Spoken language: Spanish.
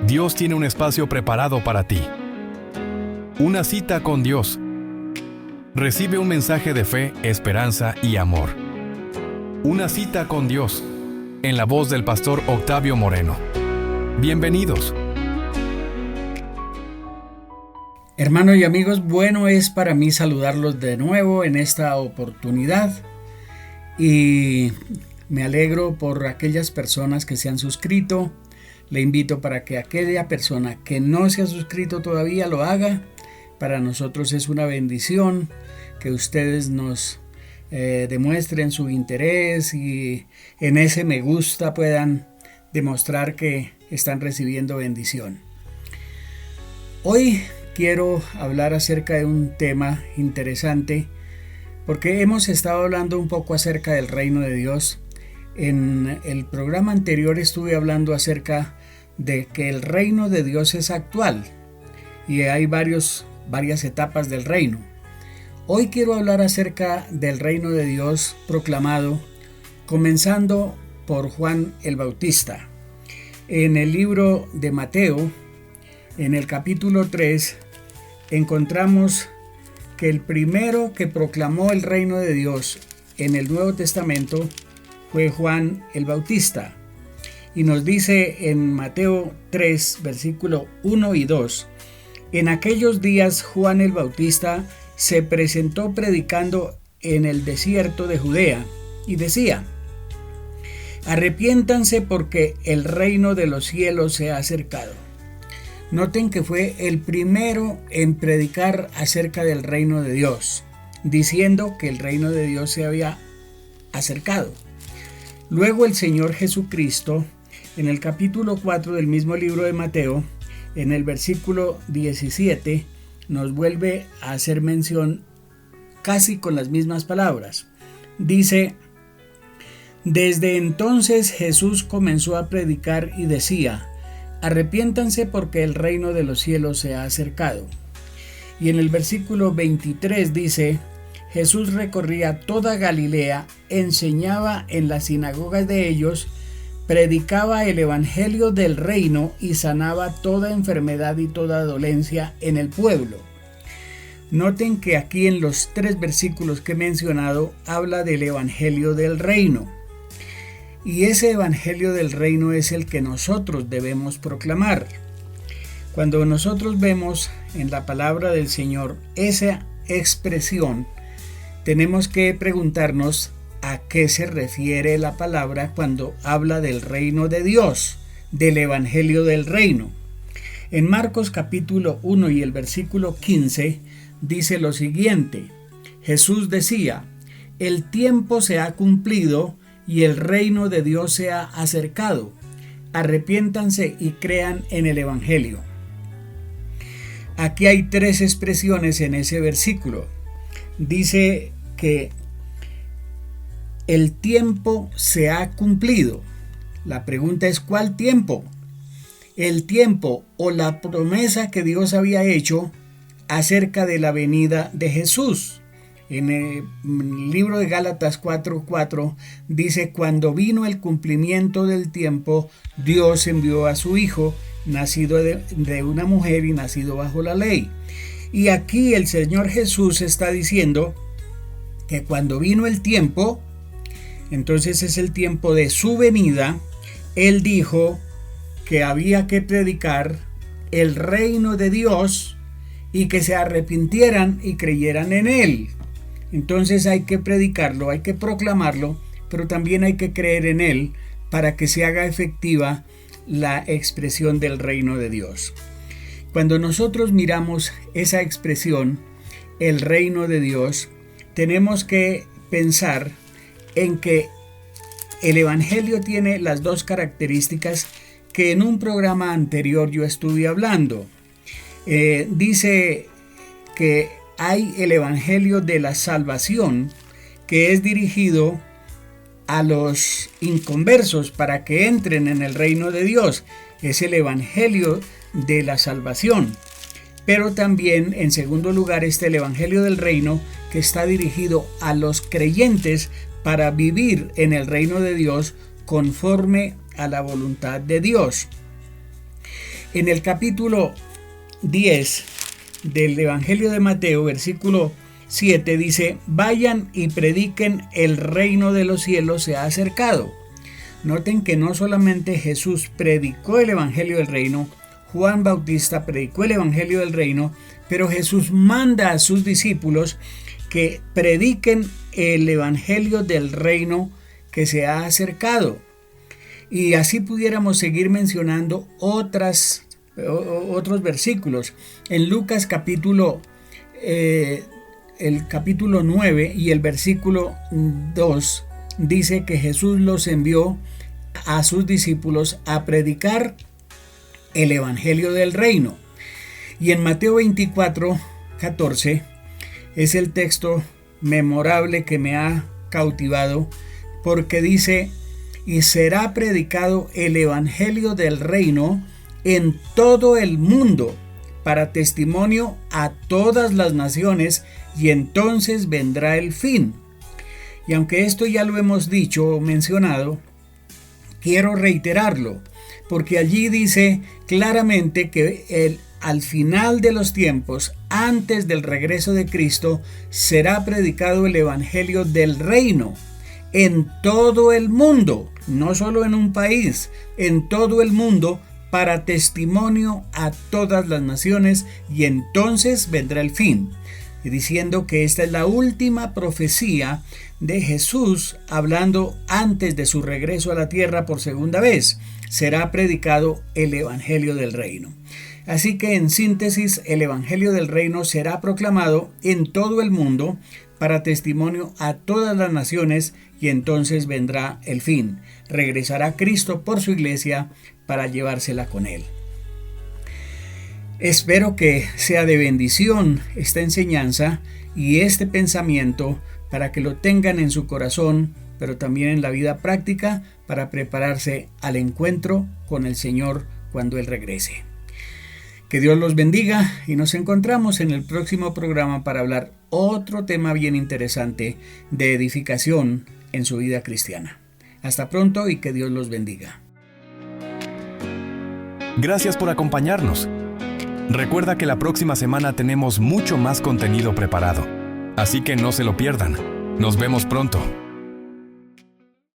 Dios tiene un espacio preparado para ti. Una cita con Dios. Recibe un mensaje de fe, esperanza y amor. Una cita con Dios, en la voz del pastor Octavio Moreno. Bienvenidos. Hermanos y amigos, bueno es para mí saludarlos de nuevo en esta oportunidad y me alegro por aquellas personas que se han suscrito. Le invito para que aquella persona que no se ha suscrito todavía lo haga. Para nosotros es una bendición que ustedes nos demuestren su interés y en ese me gusta puedan demostrar que están recibiendo bendición. Hoy quiero hablar acerca de un tema interesante porque hemos estado hablando un poco acerca del reino de Dios. En el programa anterior estuve hablando acerca de que el reino de Dios es actual y hay varias etapas del reino. Hoy quiero hablar acerca del reino de Dios proclamado, comenzando por Juan el Bautista. En el libro de Mateo, en el capítulo 3, encontramos que el primero que proclamó el reino de Dios en el Nuevo Testamento fue Juan el Bautista. Y nos dice en Mateo 3, versículo 1 y 2, en aquellos días Juan el Bautista se presentó predicando en el desierto de Judea y decía: arrepiéntanse porque el reino de los cielos se ha acercado. Noten que fue el primero en predicar acerca del reino de Dios, diciendo que el reino de Dios se había acercado. Luego el Señor Jesucristo, en el capítulo 4 del mismo libro de Mateo, en el versículo 17, nos vuelve a hacer mención casi con las mismas palabras. Dice: desde entonces Jesús comenzó a predicar y decía: arrepiéntanse porque el reino de los cielos se ha acercado. Y en el versículo 23 dice: Jesús recorría toda Galilea, enseñaba en las sinagogas de ellos, predicaba el evangelio del reino y sanaba toda enfermedad y toda dolencia en el pueblo. Noten que aquí en los 3 versículos que he mencionado habla del evangelio del reino. Y ese evangelio del reino es el que nosotros debemos proclamar. Cuando nosotros vemos en la palabra del Señor esa expresión, tenemos que preguntarnos a qué se refiere la palabra cuando habla del reino de Dios, del evangelio del reino. En Marcos capítulo 1 y el versículo 15 dice lo siguiente: Jesús decía: el tiempo se ha cumplido y el reino de Dios se ha acercado. Arrepiéntanse y crean en el evangelio. Aquí hay 3 expresiones en ese versículo. Dice que el tiempo se ha cumplido. La pregunta es: ¿cuál tiempo? El tiempo o la promesa que Dios había hecho acerca de la venida de Jesús. En el libro de Gálatas 4:4 dice: cuando vino el cumplimiento del tiempo, Dios envió a su Hijo, nacido de una mujer y nacido bajo la ley. Y aquí el Señor Jesús está diciendo que cuando vino el tiempo, entonces es el tiempo de su venida. Él dijo que había que predicar el reino de Dios y que se arrepintieran y creyeran en él. Entonces hay que predicarlo, hay que proclamarlo, pero también hay que creer en él para que se haga efectiva la expresión del reino de Dios. Cuando nosotros miramos esa expresión, el reino de Dios, tenemos que pensar en que el evangelio tiene las 2 características que en un programa anterior yo estuve hablando. Dice que hay el evangelio de la salvación, que es dirigido a los inconversos para que entren en el reino de Dios. Es el evangelio de la salvación. Pero también, en segundo lugar, está el evangelio del reino, que está dirigido a los creyentes para vivir en el reino de Dios conforme a la voluntad de Dios. En el capítulo 10 del Evangelio de Mateo, versículo 7 dice: vayan y prediquen, el reino de los cielos se ha acercado. Noten que no solamente Jesús predicó el Evangelio del reino, Juan Bautista predicó el Evangelio del reino, pero Jesús manda a sus discípulos que prediquen el Evangelio del reino que se ha acercado. Y así pudiéramos seguir mencionando otros versículos. En Lucas el capítulo 9 y el versículo 2 dice que Jesús los envió a sus discípulos a predicar el Evangelio del reino. Y en Mateo 24:14 es el texto memorable que me ha cautivado, porque dice: y será predicado el Evangelio del reino en todo el mundo para testimonio a todas las naciones, y entonces vendrá el fin. Y aunque esto ya lo hemos dicho o mencionado, quiero reiterarlo, porque allí dice claramente que al final de los tiempos, antes del regreso de Cristo, será predicado el Evangelio del reino en todo el mundo, no solo en un país, en todo el mundo, para testimonio a todas las naciones, y entonces vendrá el fin. Y diciendo que esta es la última profecía de Jesús, hablando antes de su regreso a la tierra por segunda vez, será predicado el Evangelio del reino. Así que, en síntesis, el Evangelio del reino será proclamado en todo el mundo para testimonio a todas las naciones, y entonces vendrá el fin. Regresará Cristo por su iglesia para llevársela con él. Espero que sea de bendición esta enseñanza y este pensamiento, para que lo tengan en su corazón, pero también en la vida práctica, para prepararse al encuentro con el Señor cuando Él regrese. Que Dios los bendiga, y nos encontramos en el próximo programa para hablar otro tema bien interesante de edificación en su vida cristiana. Hasta pronto y que Dios los bendiga. Gracias por acompañarnos. Recuerda que la próxima semana tenemos mucho más contenido preparado, así que no se lo pierdan. Nos vemos pronto.